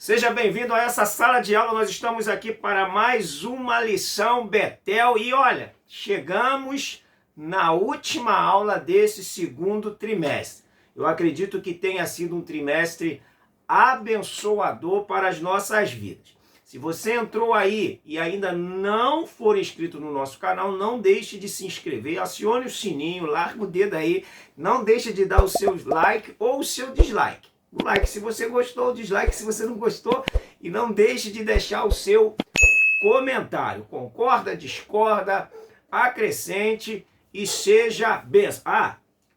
Seja bem-vindo a essa sala de aula. Nós estamos aqui para mais uma lição Betel. E olha, chegamos na última aula desse segundo trimestre. Eu acredito que tenha sido um trimestre abençoador para as nossas vidas. Se você entrou aí e ainda não for inscrito no nosso canal, não deixe de se inscrever, acione o sininho, larga o dedo aí, não deixe de dar o seu like ou o seu dislike. O like se você gostou, o dislike se você não gostou, e não deixe de deixar o seu comentário. Concorda, discorda, acrescente e seja bênção.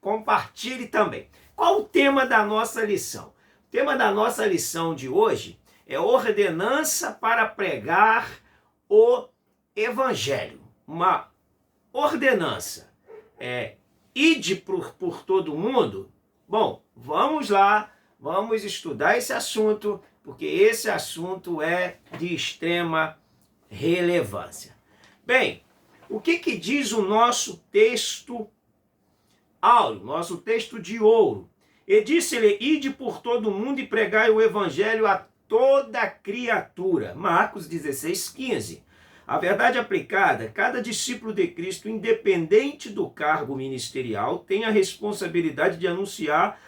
Compartilhe também. Qual o tema da nossa lição? O tema da nossa lição de hoje é ordenança para pregar o evangelho. Uma ordenança. Ide por todo mundo? Bom, vamos lá, vamos estudar esse assunto, porque esse assunto é de extrema relevância. Bem, o que diz o nosso texto áureo, nosso texto de ouro? E disse-lhe, ide por todo mundo e pregai o evangelho a toda criatura. Marcos 16:15. A verdade aplicada, cada discípulo de Cristo, independente do cargo ministerial, tem a responsabilidade de anunciar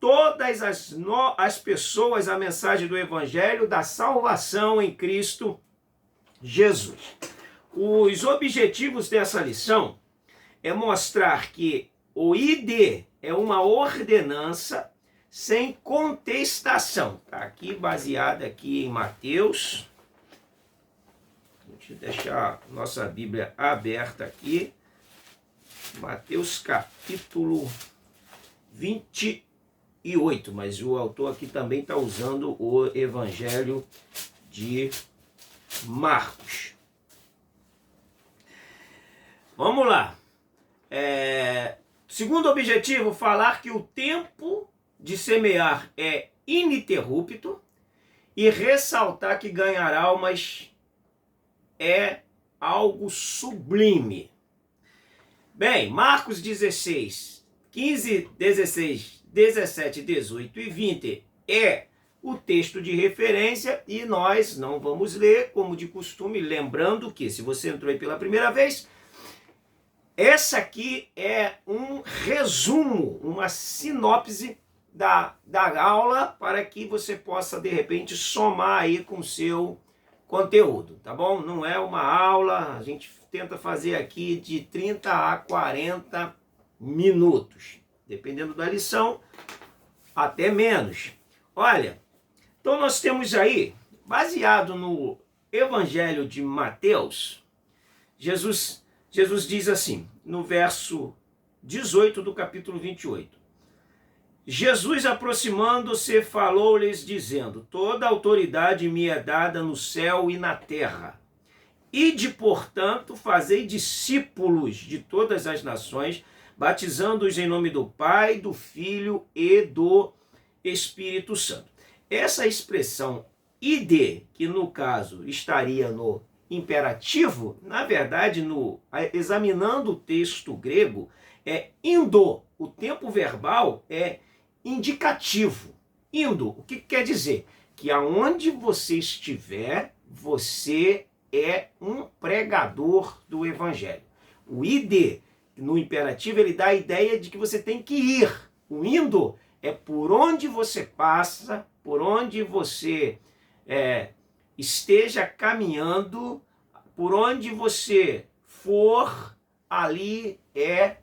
todas as pessoas a mensagem do evangelho da salvação em Cristo Jesus. Os objetivos dessa lição é mostrar que o ID é uma ordenança sem contestação. Está aqui baseada aqui em Mateus. Deixa eu deixar nossa Bíblia aberta aqui. Mateus capítulo 28. Mas o autor aqui também está usando o Evangelho de Marcos. Vamos lá. Segundo objetivo, falar que o tempo de semear é ininterrupto e ressaltar que ganhar almas é algo sublime. Bem, Marcos 16, 15, 16, 17, 18 e 20 é o texto de referência e nós não vamos ler, como de costume, lembrando que se você entrou aí pela primeira vez, essa aqui é um resumo, uma sinopse da aula para que você possa, de repente, somar aí com o seu conteúdo, tá bom? Não é uma aula, a gente tenta fazer aqui de 30 a 40 minutos, dependendo da lição, até menos. Olha, então nós temos aí, baseado no Evangelho de Mateus, Jesus diz assim, no verso 18 do capítulo 28. Jesus, aproximando-se, falou-lhes, dizendo, toda autoridade me é dada no céu e na terra. Ide, portanto, fazei discípulos de todas as nações, batizando-os em nome do Pai, do Filho e do Espírito Santo. Essa expressão ide, que no caso estaria no imperativo, na verdade, examinando o texto grego, é indo. O tempo verbal é indicativo. Indo, o que quer dizer? Que aonde você estiver, você é um pregador do evangelho. O id, no imperativo, ele dá a ideia de que você tem que ir. O indo é por onde você passa, por onde você esteja caminhando, por onde você for, ali é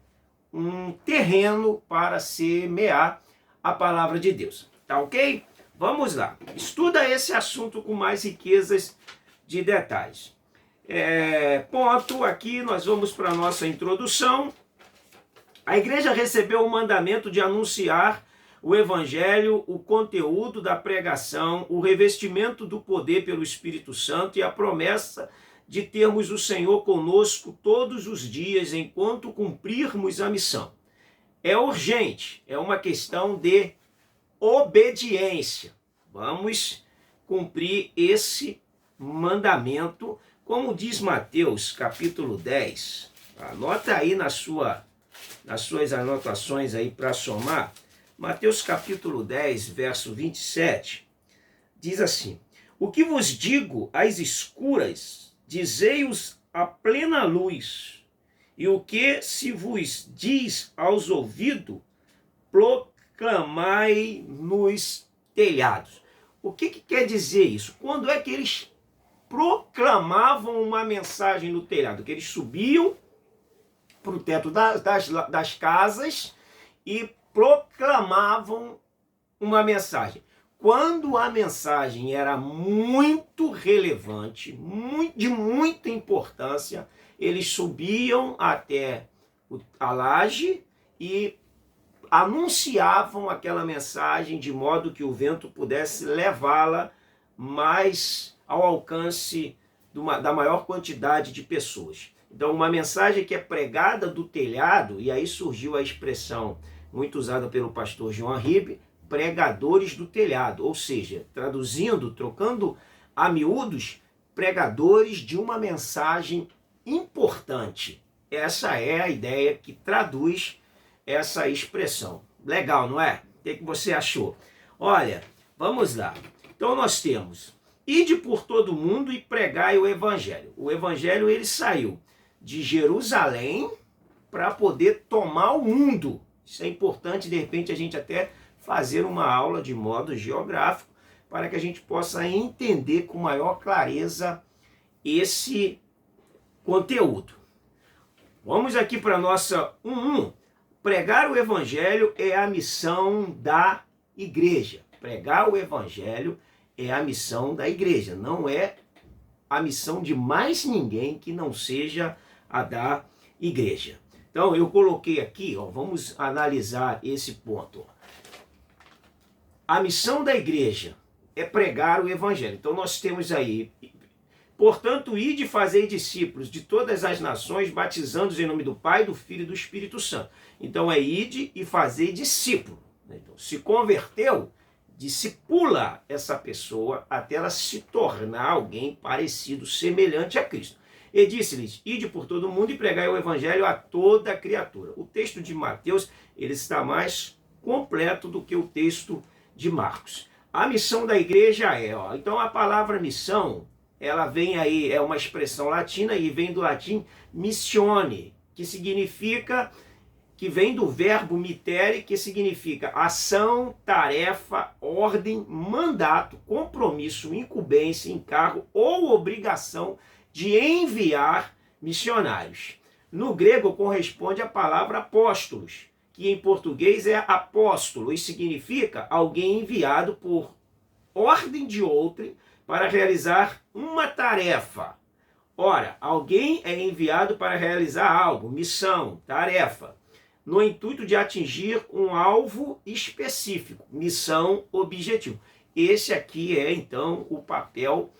um terreno para semear a palavra de Deus. Tá ok? Vamos lá. Estuda esse assunto com mais riquezas de detalhes. Ponto aqui, nós vamos para a nossa introdução. A igreja recebeu o mandamento de anunciar o evangelho, o conteúdo da pregação, o revestimento do poder pelo Espírito Santo e a promessa de termos o Senhor conosco todos os dias enquanto cumprirmos a missão. É urgente, é uma questão de obediência. Vamos cumprir esse mandamento, como diz Mateus, capítulo 10. Anota aí nas suas anotações aí para somar. Mateus capítulo 10, verso 27. diz assim: o que vos digo às escuras, dizei-os à plena luz, e o que se vos diz aos ouvidos, proclamai nos telhados. O que quer dizer isso? Quando é que eles proclamavam uma mensagem no telhado? Que eles subiam para o teto das casas e proclamavam uma mensagem. Quando a mensagem era muito relevante, de muita importância, eles subiam até a laje e anunciavam aquela mensagem de modo que o vento pudesse levá-la mais ao alcance da maior quantidade de pessoas. Então, uma mensagem que é pregada do telhado, e aí surgiu a expressão muito usada pelo pastor João Ribe, pregadores do telhado, ou seja, traduzindo, trocando a miúdos, pregadores de uma mensagem importante. Essa é a ideia que traduz essa expressão. Legal, não é? O que você achou? Olha, vamos lá. Então nós temos: ide por todo mundo e pregai o evangelho. O evangelho, ele saiu de Jerusalém para poder tomar o mundo. Isso é importante, de repente, a gente até fazer uma aula de modo geográfico para que a gente possa entender com maior clareza esse conteúdo. Vamos aqui para a nossa 1.1. Pregar o evangelho é a missão da igreja. Pregar o evangelho é a missão da igreja. Não é a missão de mais ninguém que não seja a da igreja. Então, eu coloquei aqui, vamos analisar esse ponto. A missão da igreja é pregar o evangelho. Então, nós temos aí: portanto, ide e fazei discípulos de todas as nações, batizando-os em nome do Pai, do Filho e do Espírito Santo. Então, é ide e fazei discípulo. Então, se converteu, discipula essa pessoa até ela se tornar alguém parecido, semelhante a Cristo. E disse-lhes: ide por todo mundo e pregai o evangelho a toda criatura. O texto de Mateus, ele está mais completo do que o texto de Marcos. A missão da igreja então a palavra missão, ela vem aí, é uma expressão latina e vem do latim missione, que significa, que vem do verbo mittere, que significa ação, tarefa, ordem, mandato, compromisso, incumbência, encargo ou obrigação de enviar missionários. No grego corresponde a palavra apóstolos, que em português é apóstolo, e significa alguém enviado por ordem de outrem para realizar uma tarefa. Ora, alguém é enviado para realizar algo, missão, tarefa, no intuito de atingir um alvo específico, missão, objetivo. Esse aqui é, então, o papel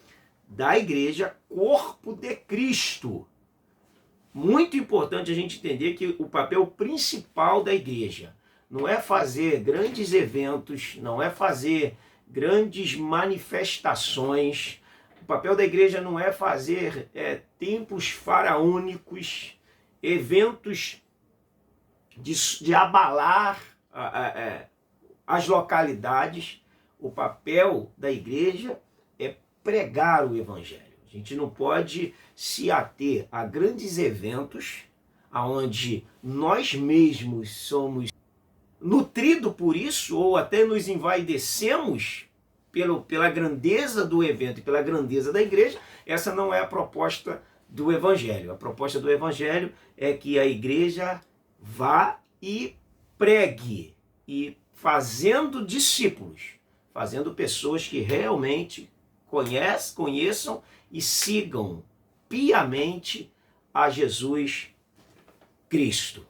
da igreja, corpo de Cristo. Muito importante a gente entender que o papel principal da igreja não é fazer grandes eventos, não é fazer grandes manifestações. O papel da igreja não é fazer templos faraônicos, eventos de abalar as localidades. O papel da igreja é pregar o evangelho. A gente não pode se ater a grandes eventos onde nós mesmos somos nutridos por isso, ou até nos envaidecemos pela grandeza do evento e pela grandeza da igreja. Essa não é a proposta do evangelho. A proposta do evangelho é que a igreja vá e pregue, e fazendo discípulos, fazendo pessoas que realmente conheçam e sigam piamente a Jesus Cristo.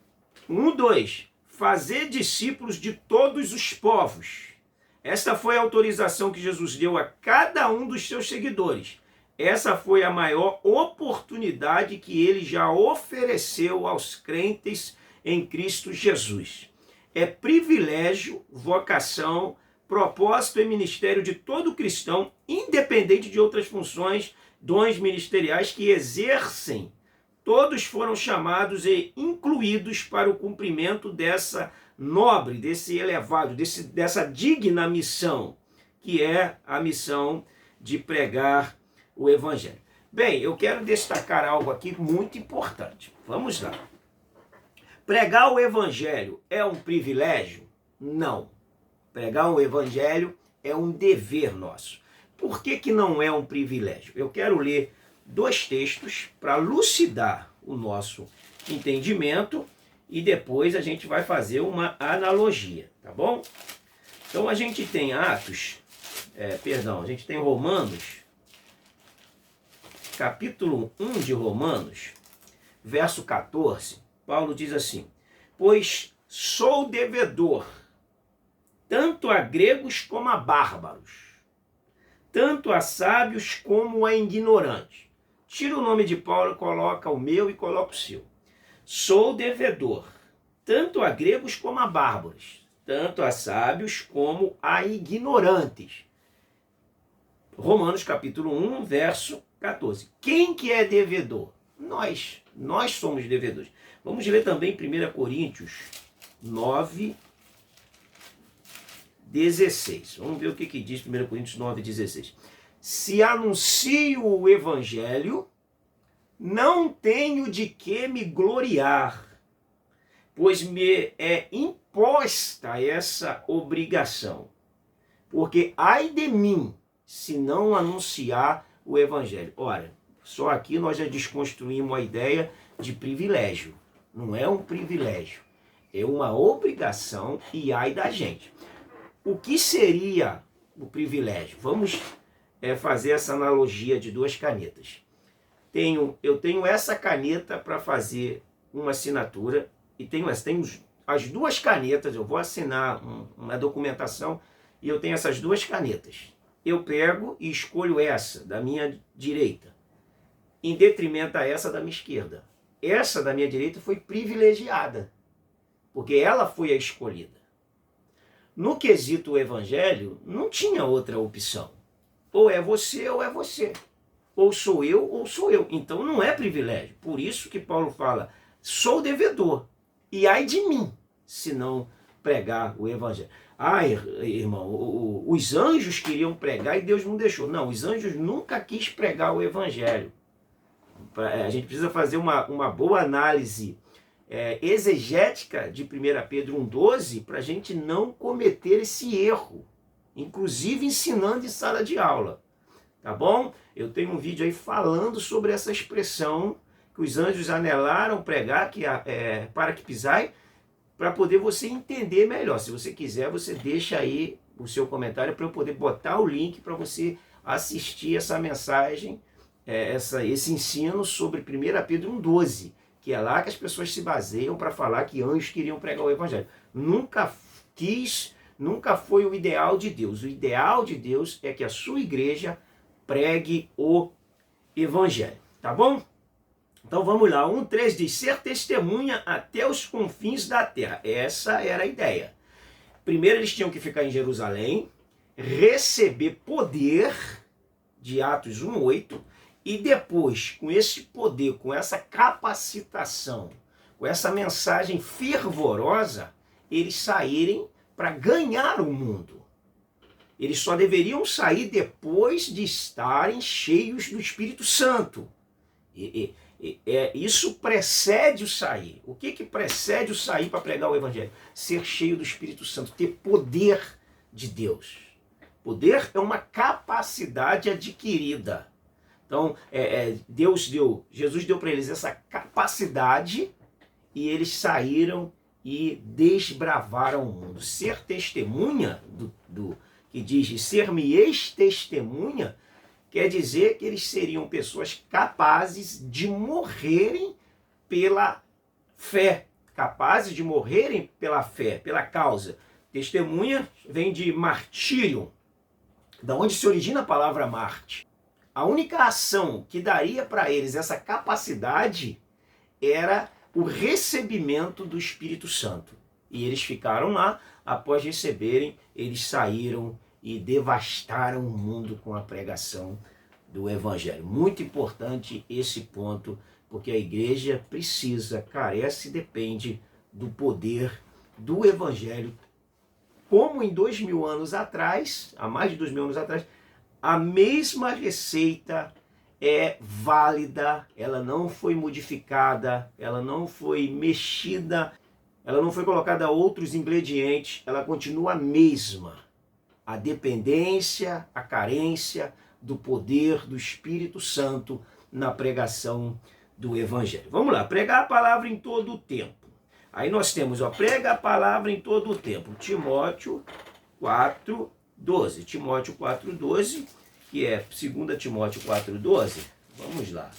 1.2. Fazer discípulos de todos os povos. Esta foi a autorização que Jesus deu a cada um dos seus seguidores. Essa foi a maior oportunidade que ele já ofereceu aos crentes em Cristo Jesus. É privilégio, vocação, propósito e ministério de todo cristão, independente de outras funções, dons ministeriais que exercem. Todos foram chamados e incluídos para o cumprimento dessa nobre, desse elevado, dessa digna missão. que é a missão de pregar o evangelho. Bem, eu quero destacar algo aqui muito importante. Vamos lá. Pregar o evangelho é um privilégio? Não. Pregar o evangelho é um dever nosso. Por que que não é um privilégio? Eu quero ler 2 textos para lucidar o nosso entendimento e depois a gente vai fazer uma analogia, tá bom? Então a gente tem a gente tem Romanos, capítulo 1 de Romanos, verso 14, Paulo diz assim: pois sou devedor, tanto a gregos como a bárbaros, tanto a sábios como a ignorantes. Tira o nome de Paulo, coloca o meu e coloca o seu. Sou devedor, tanto a gregos como a bárbaros, tanto a sábios como a ignorantes. Romanos capítulo 1, verso 14. Quem que é devedor? Nós somos devedores. Vamos ler também 1 Coríntios 9, 16. Vamos ver o que diz 1 Coríntios 9, 16. Se anuncio o evangelho, não tenho de que me gloriar, pois me é imposta essa obrigação. Porque ai de mim, se não anunciar o evangelho. Ora, só aqui nós já desconstruímos a ideia de privilégio. Não é um privilégio, é uma obrigação e ai da gente. O que seria o privilégio? Vamos fazer essa analogia de 2 canetas. Eu tenho essa caneta para fazer uma assinatura e tenho as 2 canetas, eu vou assinar uma documentação e eu tenho essas 2 canetas. Eu pego e escolho essa da minha direita, em detrimento a essa da minha esquerda. Essa da minha direita foi privilegiada, porque ela foi a escolhida. No quesito evangelho, não tinha outra opção. Ou é você ou é você. Ou sou eu. Então não é privilégio. Por isso que Paulo fala, sou devedor. E ai de mim, se não pregar o evangelho. Ai, irmão, os anjos queriam pregar e Deus não deixou. Não, os anjos nunca quis pregar o evangelho. A gente precisa fazer uma boa análise exegética de 1 Pedro 1,12 para a gente não cometer esse erro, inclusive ensinando em sala de aula, tá bom? Eu tenho um vídeo aí falando sobre essa expressão que os anjos anelaram pregar, que para que pisai, para poder você entender melhor. Se você quiser, você deixa aí o seu comentário para eu poder botar o link para você assistir essa mensagem, esse ensino sobre 1 Pedro 1,12, que é lá que as pessoas se baseiam para falar que anjos queriam pregar o evangelho. Nunca foi o ideal de Deus. O ideal de Deus é que a sua igreja pregue o evangelho, tá bom? Então vamos lá, 1,3 diz, ser testemunha até os confins da terra. Essa era a ideia. Primeiro eles tinham que ficar em Jerusalém, receber poder, de Atos 1,8, e depois, com esse poder, com essa capacitação, com essa mensagem fervorosa, eles saírem para ganhar o mundo. Eles só deveriam sair depois de estarem cheios do Espírito Santo. Isso precede o sair. O que precede o sair para pregar o Evangelho? Ser cheio do Espírito Santo, ter poder de Deus. Poder é uma capacidade adquirida. Então, Jesus deu para eles essa capacidade e eles saíram e desbravaram o mundo. Ser testemunha, que diz ser-me-eis testemunha, quer dizer que eles seriam pessoas capazes de morrerem pela fé. Capazes de morrerem pela fé, pela causa. Testemunha vem de martírio, da onde se origina a palavra Marte. A única ação que daria para eles essa capacidade era o recebimento do Espírito Santo. E eles ficaram lá, após receberem, eles saíram e devastaram o mundo com a pregação do Evangelho. Muito importante esse ponto, porque a igreja precisa, carece e depende do poder do Evangelho como em 2000 anos atrás, há mais de 2000 anos atrás, a mesma receita é válida, ela não foi modificada, ela não foi mexida, ela não foi colocada outros ingredientes, ela continua a mesma. A dependência, a carência do poder do Espírito Santo na pregação do Evangelho. Vamos lá, pregar a palavra em todo o tempo. Aí nós temos, prega a palavra em todo o tempo. Timóteo 4:12. Timóteo 4:12, que é 2 Timóteo 4:12. Vamos lá,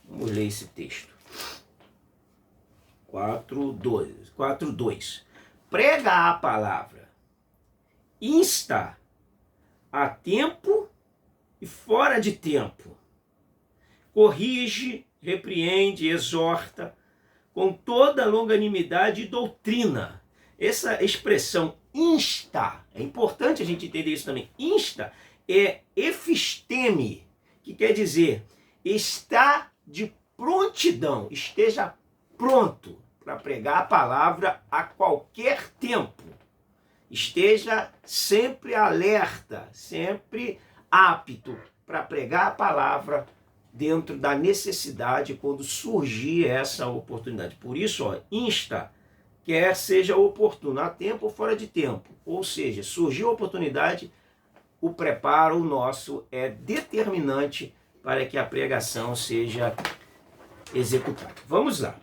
vamos ler esse texto. 4:2. Prega a palavra, insta a tempo e fora de tempo. Corrige, repreende, exorta com toda longanimidade e doutrina. Essa expressão insta, é importante a gente entender isso também. Insta é efisteme, que quer dizer está de prontidão, esteja pronto para pregar a palavra a qualquer tempo. Esteja sempre alerta, sempre apto para pregar a palavra dentro da necessidade quando surgir essa oportunidade. Por isso, insta, quer seja oportuno, a tempo ou fora de tempo. Ou seja, surgiu a oportunidade, o preparo nosso é determinante para que a pregação seja executada. Vamos lá.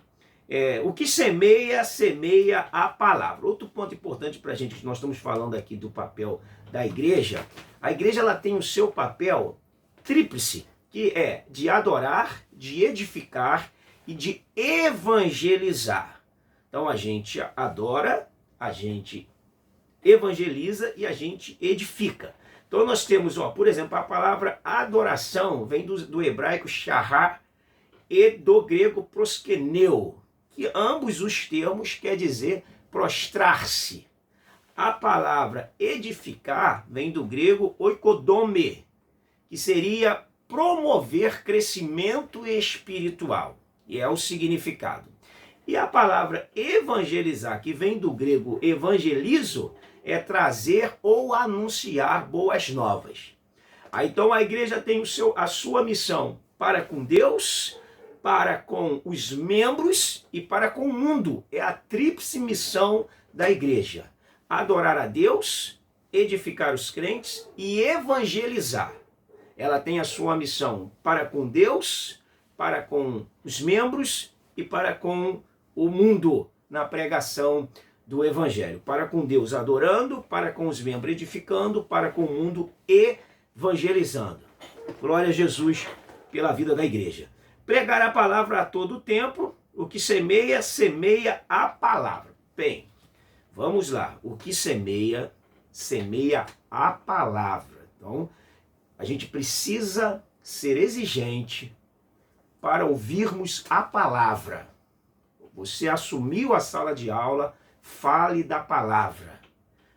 O que semeia, semeia a palavra. Outro ponto importante para a gente, que nós estamos falando aqui do papel da igreja. A igreja ela tem o seu papel tríplice, que é de adorar, de edificar e de evangelizar. Então a gente adora, a gente evangeliza e a gente edifica. Então nós temos, por exemplo, a palavra adoração vem do hebraico shahar e do grego proskeneu, que ambos os termos quer dizer prostrar-se. A palavra edificar vem do grego oikodome, que seria promover crescimento espiritual, e é o significado. E a palavra evangelizar, que vem do grego evangelizo, é trazer ou anunciar boas novas. Então a igreja tem a sua missão para com Deus, para com os membros e para com o mundo. É a tríplice missão da igreja: adorar a Deus, edificar os crentes e evangelizar. Ela tem a sua missão para com Deus, para com os membros e para com o mundo na pregação do Evangelho. Para com Deus adorando, para com os membros edificando, para com o mundo evangelizando. Glória a Jesus pela vida da igreja. Pregar a palavra a todo tempo. O que semeia, semeia a palavra. Bem, vamos lá. O que semeia, semeia a palavra. Então, a gente precisa ser exigente para ouvirmos a palavra. Você assumiu a sala de aula, fale da palavra.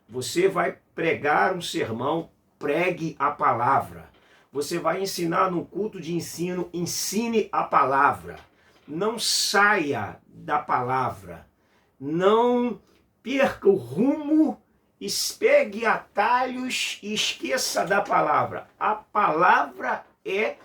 Você vai pregar um sermão, pregue a palavra. Você vai ensinar no culto de ensino, ensine a palavra. Não saia da palavra. Não perca o rumo, pegue atalhos e esqueça da palavra. A palavra é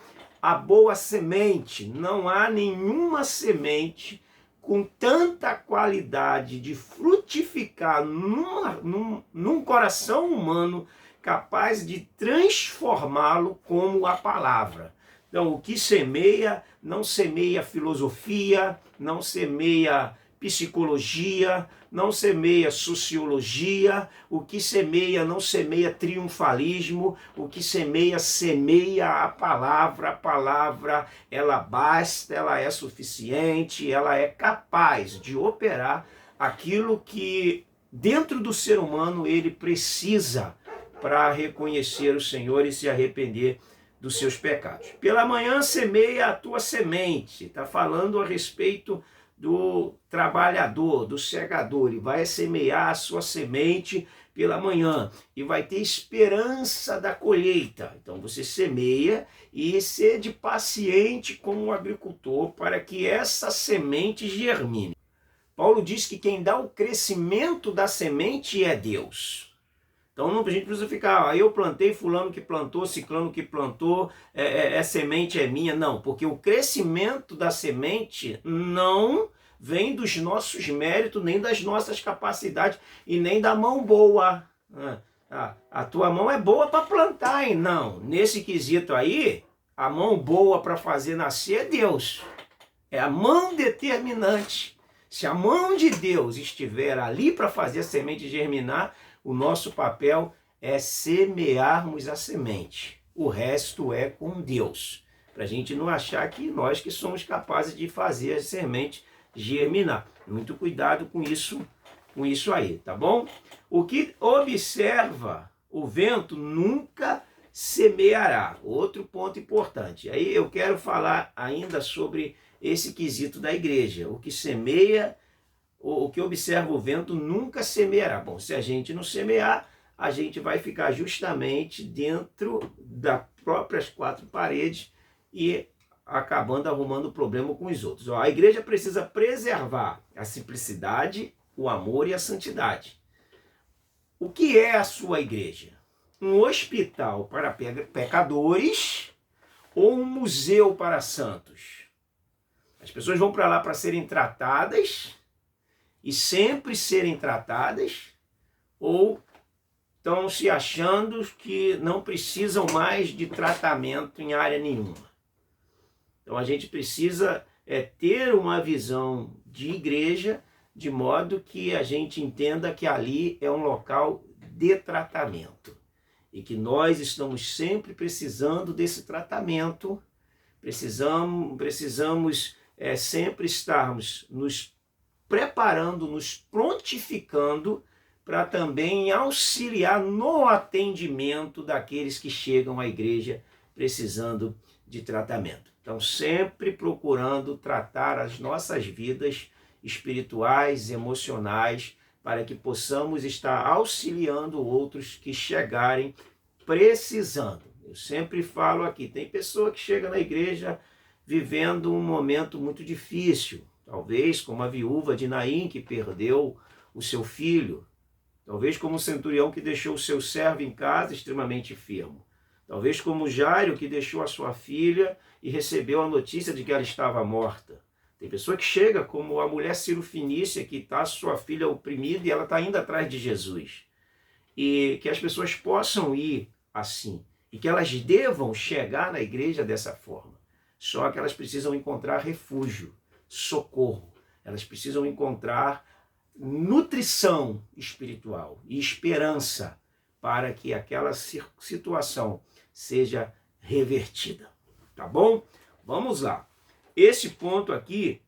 a boa semente. Não há nenhuma semente com tanta qualidade de frutificar num coração humano capaz de transformá-lo como a palavra. Então, o que semeia, não semeia filosofia, não semeia psicologia, não semeia sociologia, o que semeia não semeia triunfalismo, o que semeia, semeia a palavra, ela basta, ela é suficiente, ela é capaz de operar aquilo que dentro do ser humano ele precisa para reconhecer o Senhor e se arrepender dos seus pecados. Pela manhã semeia a tua semente, está falando a respeito do trabalhador, do segador. Ele vai semear a sua semente pela manhã e vai ter esperança da colheita. Então você semeia e sede paciente como um agricultor para que essa semente germine. Paulo diz que quem dá o crescimento da semente é Deus. Então a gente precisa ficar, eu plantei, fulano que plantou, ciclano que plantou, semente é minha. Não, porque o crescimento da semente não vem dos nossos méritos, nem das nossas capacidades e nem da mão boa. A tua mão é boa para plantar, hein? Não, nesse quesito aí, a mão boa para fazer nascer é Deus. É a mão determinante. Se a mão de Deus estiver ali para fazer a semente germinar, o nosso papel é semearmos a semente. O resto é com Deus. Para a gente não achar que nós que somos capazes de fazer a semente germinar. Muito cuidado com isso aí, tá bom? O que observa o vento nunca semeará. Outro ponto importante. Aí eu quero falar ainda sobre esse quesito da igreja. O que semeia, o que observa o vento nunca semeará. Bom, se a gente não semear, a gente vai ficar justamente dentro das próprias quatro paredes e acabando arrumando problema com os outros. A igreja precisa preservar a simplicidade, o amor e a santidade. O que é a sua igreja? Um hospital para pecadores ou um museu para santos? As pessoas vão para lá para serem tratadas e sempre serem tratadas, ou estão se achando que não precisam mais de tratamento em área nenhuma. Então a gente precisa ter uma visão de igreja de modo que a gente entenda que ali é um local de tratamento e que nós estamos sempre precisando desse tratamento, precisamos sempre estarmos nos preparando, nos prontificando para também auxiliar no atendimento daqueles que chegam à igreja precisando de tratamento. Então, sempre procurando tratar as nossas vidas espirituais, emocionais, para que possamos estar auxiliando outros que chegarem precisando. Eu sempre falo aqui, tem pessoa que chega na igreja vivendo um momento muito difícil, talvez como a viúva de Naim, que perdeu o seu filho, talvez como o centurião que deixou o seu servo em casa extremamente enfermo, talvez como Jairo, que deixou a sua filha e recebeu a notícia de que ela estava morta. Tem pessoa que chega como a mulher Cirofenícia, que está sua filha oprimida e ela está indo atrás de Jesus. E que as pessoas possam ir assim, e que elas devam chegar na igreja dessa forma. Só que elas precisam encontrar refúgio, socorro. Elas precisam encontrar nutrição espiritual e esperança para que aquela situação seja revertida. Tá bom? Vamos lá. Esse ponto aqui,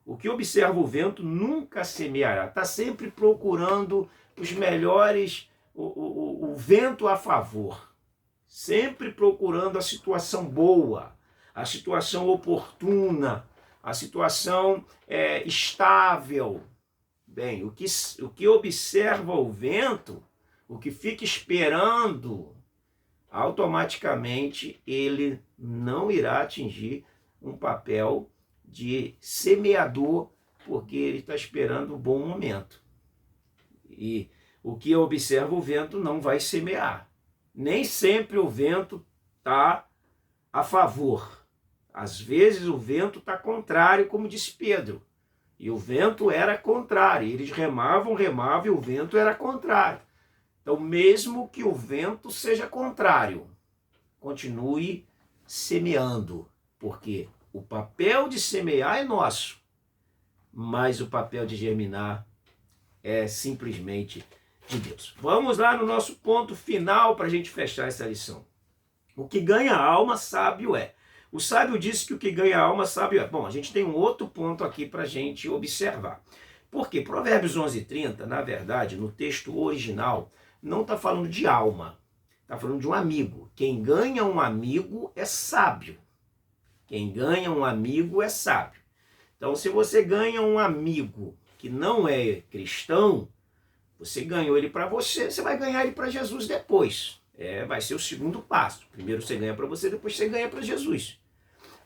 o que observa o vento nunca semeará. Está sempre procurando os melhores, o vento a favor. Sempre procurando a situação boa, a situação oportuna, a situação estável. Bem, o que observa o vento, o que fica esperando, automaticamente ele não irá atingir um papel de semeador, porque ele está esperando um bom momento. E o que observa o vento não vai semear. Nem sempre o vento está a favor. Às vezes o vento está contrário, como disse Pedro. E o vento era contrário. Eles remavam e o vento era contrário. Então, mesmo que o vento seja contrário, continue semeando, porque o papel de semear é nosso, mas o papel de germinar é simplesmente de Deus. Vamos lá no nosso ponto final para a gente fechar essa lição. O que ganha alma, sábio é. O sábio disse que o que ganha alma, sábio é. Bom, a gente tem um outro ponto aqui para a gente observar. Porque Provérbios 11:30, na verdade, no texto original, não está falando de alma, está falando de um amigo. Quem ganha um amigo é sábio. Quem ganha um amigo é sábio. Então, se você ganha um amigo que não é cristão, você ganhou ele para você, você vai ganhar ele para Jesus depois. Vai ser o segundo passo. Primeiro você ganha para você, depois você ganha para Jesus.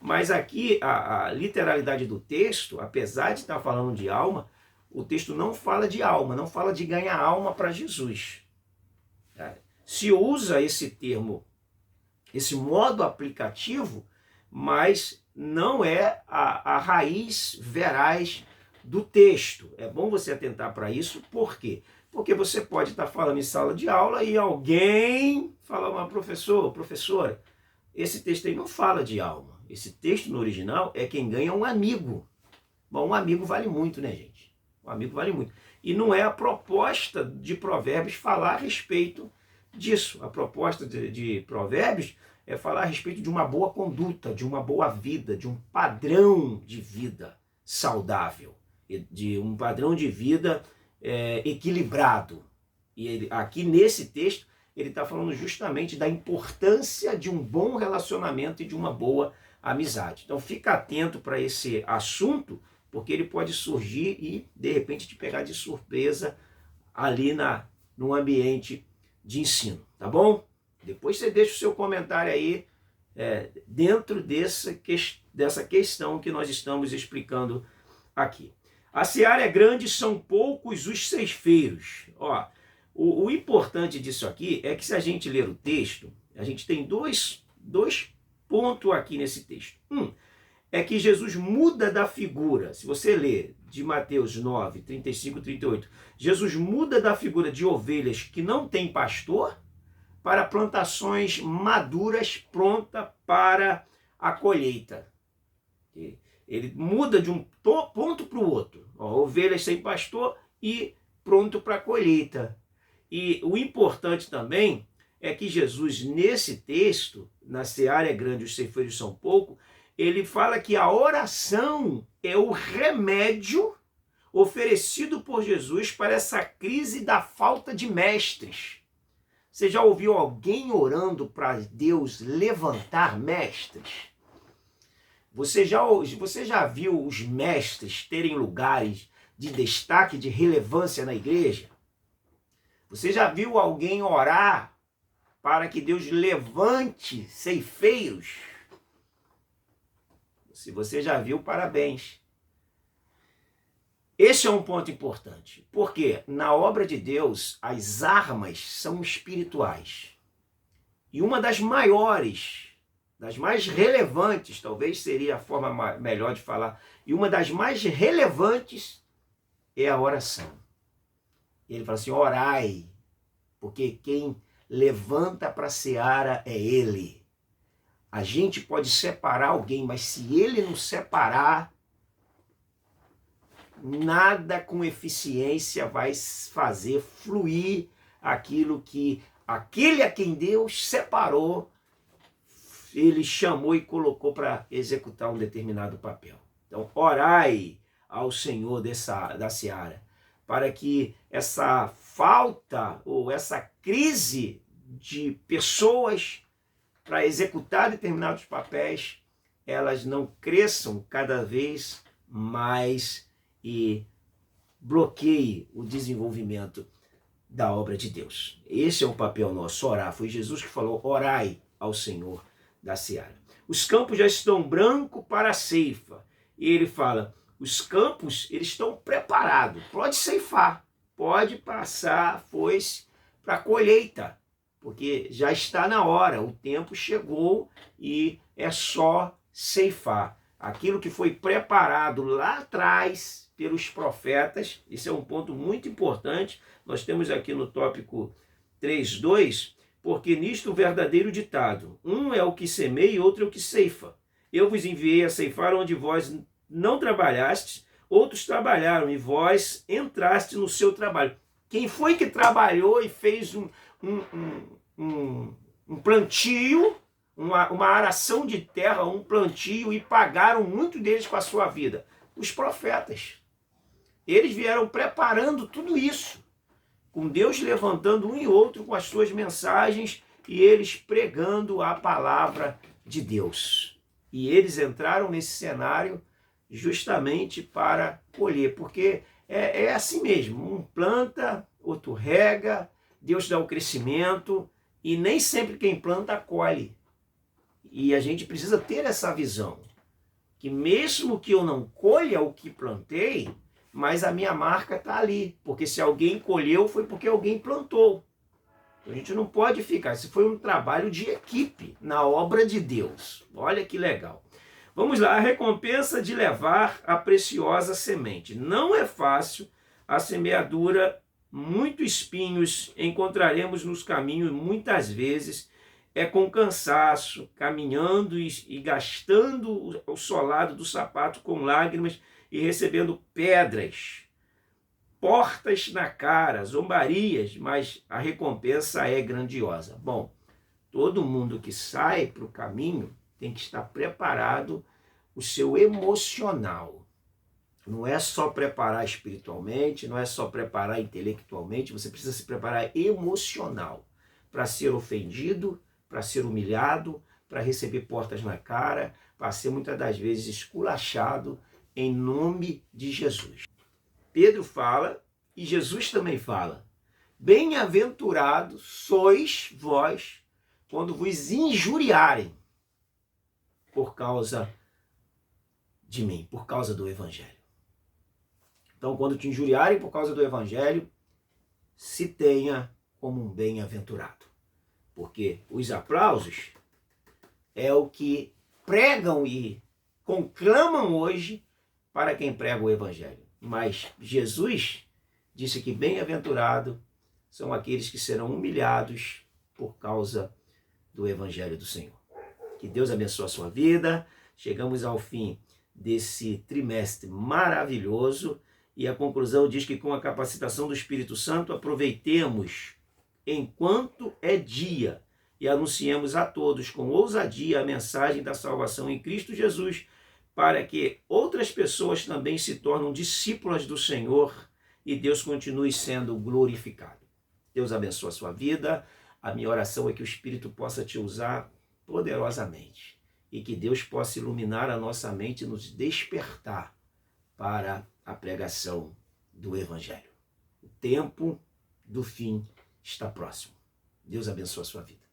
Mas aqui, a literalidade do texto, apesar de estar falando de alma, o texto não fala de alma, não fala de ganhar alma para Jesus. Se usa esse termo, esse modo aplicativo, mas não é a raiz veraz do texto. É bom você atentar para isso, por quê? Porque você pode estar falando em sala de aula e alguém fala, mas professor, professora, esse texto aí não fala de alma. Esse texto no original é quem ganha um amigo. Bom, um amigo vale muito, né, gente? Um amigo vale muito. E não é a proposta de Provérbios falar a respeito disso. A proposta de Provérbios é falar a respeito de uma boa conduta, de uma boa vida, de um padrão de vida saudável, de um padrão de vida equilibrado. E aqui nesse texto, ele está falando justamente da importância de um bom relacionamento e de uma boa amizade. Então fica atento para esse assunto, porque ele pode surgir e, de repente, te pegar de surpresa ali no ambiente de ensino, tá bom? Depois você deixa o seu comentário aí dentro dessa questão que nós estamos explicando aqui. A seara é grande, são poucos os ceifeiros. Ó, o importante disso aqui é que se a gente ler o texto, a gente tem dois pontos aqui nesse texto. É que Jesus muda da figura. Se você ler de Mateus 9, 35 e 38, Jesus muda da figura de ovelhas que não tem pastor para plantações maduras prontas para a colheita. Ele muda de um ponto para o outro. Ovelhas sem pastor e pronto para a colheita. E o importante também é que Jesus, nesse texto, na seara é grande, os ceifeiros são poucos, ele fala que a oração é o remédio oferecido por Jesus para essa crise da falta de mestres. Você já ouviu alguém orando para Deus levantar mestres? Você já viu os mestres terem lugares de destaque, de relevância na igreja? Você já viu alguém orar para que Deus levante ceifeiros? Se você já viu, parabéns. Esse é um ponto importante, porque na obra de Deus as armas são espirituais. E uma das maiores, das mais relevantes, talvez seria a forma melhor de falar, e uma das mais relevantes é a oração. Ele fala assim, orai, porque quem levanta para a seara é Ele. A gente pode separar alguém, mas se Ele não separar, nada com eficiência vai fazer fluir aquilo que aquele a quem Deus separou, Ele chamou e colocou para executar um determinado papel. Então, orai ao Senhor da seara, para que essa falta ou essa crise de pessoas para executar determinados papéis, elas não cresçam cada vez mais e bloqueie o desenvolvimento da obra de Deus. Esse é o papel nosso, orar. Foi Jesus que falou, orai ao Senhor da seara. Os campos já estão brancos para a ceifa. E ele fala, os campos eles estão preparados, pode ceifar, pode passar foice para a colheita, porque já está na hora, o tempo chegou e é só ceifar. Aquilo que foi preparado lá atrás pelos profetas, esse é um ponto muito importante, nós temos aqui no tópico 3.2, porque nisto o verdadeiro ditado, um é o que semeia e outro é o que ceifa. Eu vos enviei a ceifar onde vós não trabalhastes, outros trabalharam e vós entraste no seu trabalho. Quem foi que trabalhou e fez um plantio, uma aração de terra, um plantio e pagaram muito deles com a sua vida? Os profetas. Eles vieram preparando tudo isso, com Deus levantando um e outro com as suas mensagens e eles pregando a palavra de Deus. E eles entraram nesse cenário justamente para colher, porque é assim mesmo, um planta, outro rega, Deus dá o crescimento e nem sempre quem planta colhe. E a gente precisa ter essa visão. que mesmo que eu não colha o que plantei, mas a minha marca está ali. Porque se alguém colheu, foi porque alguém plantou. A gente não pode ficar. Isso foi um trabalho de equipe na obra de Deus. Olha que legal. Vamos lá, a recompensa de levar a preciosa semente. Não é fácil a semeadura, muitos espinhos encontraremos nos caminhos muitas vezes, é com cansaço, caminhando e gastando o solado do sapato com lágrimas e recebendo pedras, portas na cara, zombarias, mas a recompensa é grandiosa. Bom, todo mundo que sai para o caminho tem que estar preparado o seu emocional. Não é só preparar espiritualmente, não é só preparar intelectualmente, você precisa se preparar emocional para ser ofendido, para ser humilhado, para receber portas na cara, para ser muitas das vezes esculachado em nome de Jesus. Pedro fala e Jesus também fala: bem-aventurados sois vós quando vos injuriarem por causa de mim, por causa do Evangelho. Então, quando te injuriarem por causa do Evangelho, se tenha como um bem-aventurado. Porque os aplausos é o que pregam e conclamam hoje para quem prega o Evangelho. Mas Jesus disse que bem-aventurado são aqueles que serão humilhados por causa do Evangelho do Senhor. Que Deus abençoe a sua vida. Chegamos ao fim desse trimestre maravilhoso e a conclusão diz que com a capacitação do Espírito Santo aproveitemos enquanto é dia e anunciemos a todos com ousadia a mensagem da salvação em Cristo Jesus, para que outras pessoas também se tornem discípulas do Senhor e Deus continue sendo glorificado. Deus abençoe a sua vida. A minha oração é que o Espírito possa te usar poderosamente e que Deus possa iluminar a nossa mente e nos despertar para a pregação do Evangelho. O tempo do fim está próximo. Deus abençoe a sua vida.